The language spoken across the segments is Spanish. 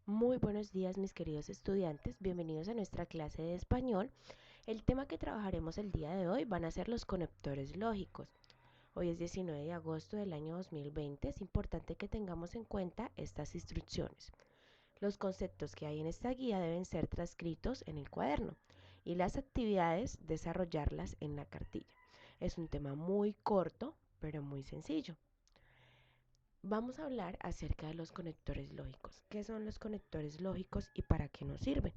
Muy buenos días mis queridos estudiantes, bienvenidos a nuestra clase de español. El tema que trabajaremos el día de hoy van a ser los conectores lógicos. Hoy es 19 de agosto del año 2020, es importante que tengamos en cuenta estas instrucciones. Los conceptos que hay en esta guía deben ser transcritos en el cuaderno y las actividades desarrollarlas en la cartilla. Es un tema muy corto, pero muy sencillo. Vamos a hablar acerca de los conectores lógicos. ¿Qué son los conectores lógicos y para qué nos sirven?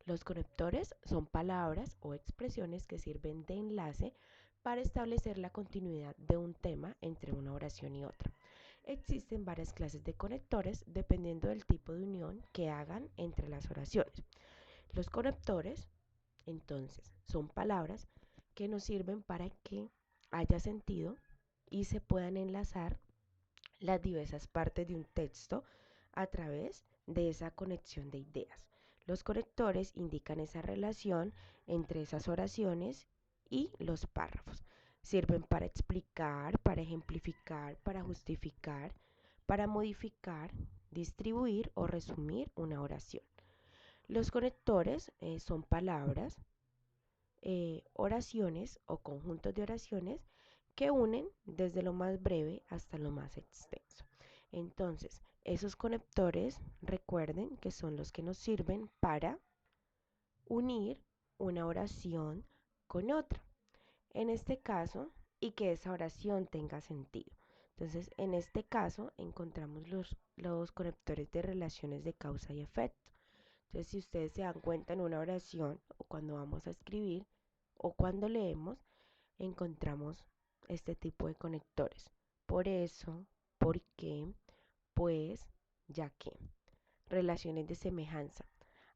Los conectores son palabras o expresiones que sirven de enlace para establecer la continuidad de un tema entre una oración y otra. Existen varias clases de conectores dependiendo del tipo de unión que hagan entre las oraciones. Los conectores, entonces, son palabras que nos sirven para que haya sentido y se puedan enlazar las diversas partes de un texto a través de esa conexión de ideas. Los conectores indican esa relación entre esas oraciones y los párrafos. Sirven para explicar, para ejemplificar, para justificar, para modificar, distribuir o resumir una oración. Los conectores son palabras, oraciones o conjuntos de oraciones que unen desde lo más breve hasta lo más extenso. Entonces, esos conectores, recuerden que son los que nos sirven para unir una oración con otra. En este caso, y que esa oración tenga sentido. Entonces, en este caso, encontramos los conectores de relaciones de causa y efecto. Entonces, si ustedes se dan cuenta en una oración o cuando vamos a escribir o cuando leemos, encontramos este tipo de conectores. Por eso, porque, pues, ya que. Relaciones de semejanza,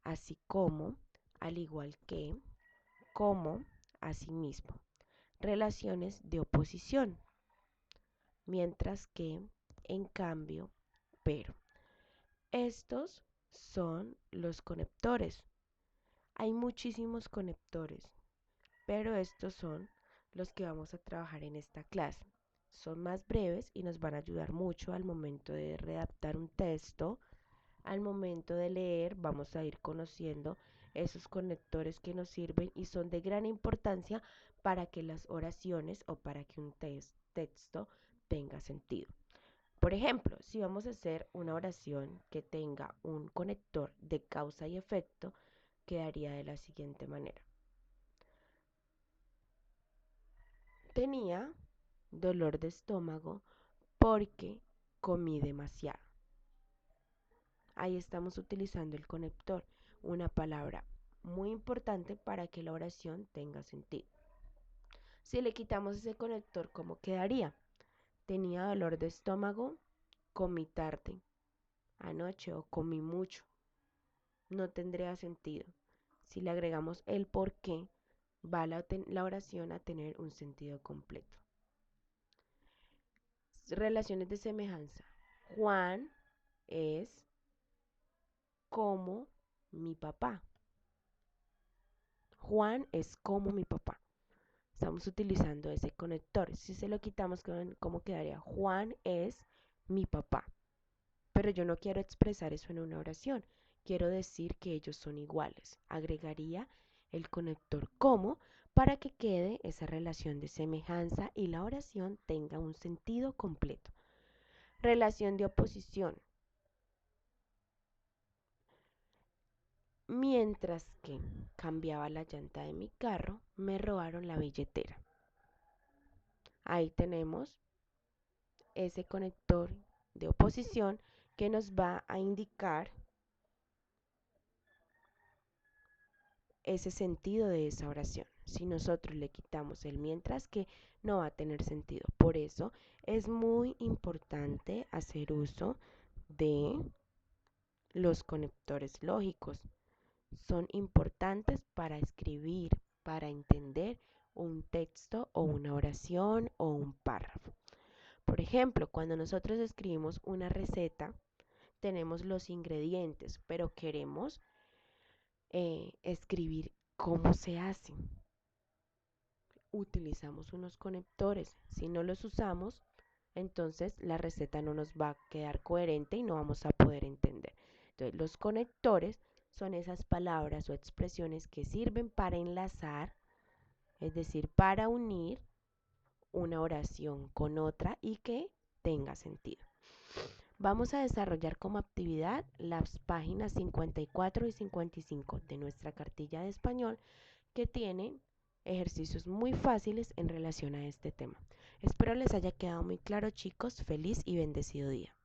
así como, al igual que, como, asimismo. Relaciones de oposición, mientras que, en cambio, pero. Estos son los conectores. Hay muchísimos conectores, pero estos son los que vamos a trabajar en esta clase. Son más breves y nos van a ayudar mucho al momento de redactar un texto. Al momento de leer vamos a ir conociendo esos conectores que nos sirven y son de gran importancia para que las oraciones o para que un texto tenga sentido. Por ejemplo, si vamos a hacer una oración que tenga un conector de causa y efecto, quedaría de la siguiente manera. Tenía dolor de estómago porque comí demasiado. Ahí estamos utilizando el conector, una palabra muy importante para que la oración tenga sentido. Si le quitamos ese conector, ¿cómo quedaría? Tenía dolor de estómago, comí tarde, anoche o comí mucho. No tendría sentido. Si le agregamos el por qué, va la oración a tener un sentido completo. Relaciones de semejanza. Juan es como mi papá. Juan es como mi papá. Estamos utilizando ese conector. Si se lo quitamos, ¿cómo quedaría? Juan es mi papá. Pero yo no quiero expresar eso en una oración. Quiero decir que ellos son iguales. Agregaría el conector como para que quede esa relación de semejanza y la oración tenga un sentido completo. Relación de oposición. Mientras que cambiaba la llanta de mi carro, me robaron la billetera. Ahí tenemos ese conector de oposición que nos va a indicar ese sentido de esa oración. Si nosotros le quitamos el mientras que, no va a tener sentido. Por eso es muy importante hacer uso de los conectores lógicos. Son importantes para escribir, para entender un texto o una oración o un párrafo. Por ejemplo, cuando nosotros escribimos una receta, tenemos los ingredientes, pero queremos escribir cómo se hace. Utilizamos unos conectores. Si no los usamos, entonces la receta no nos va a quedar coherente y no vamos a poder entender. Entonces, los conectores son esas palabras o expresiones que sirven para enlazar, es decir, para unir una oración con otra y que tenga sentido. Vamos a desarrollar como actividad las páginas 54 y 55 de nuestra cartilla de español que tienen ejercicios muy fáciles en relación a este tema. Espero les haya quedado muy claro, chicos. Feliz y bendecido día.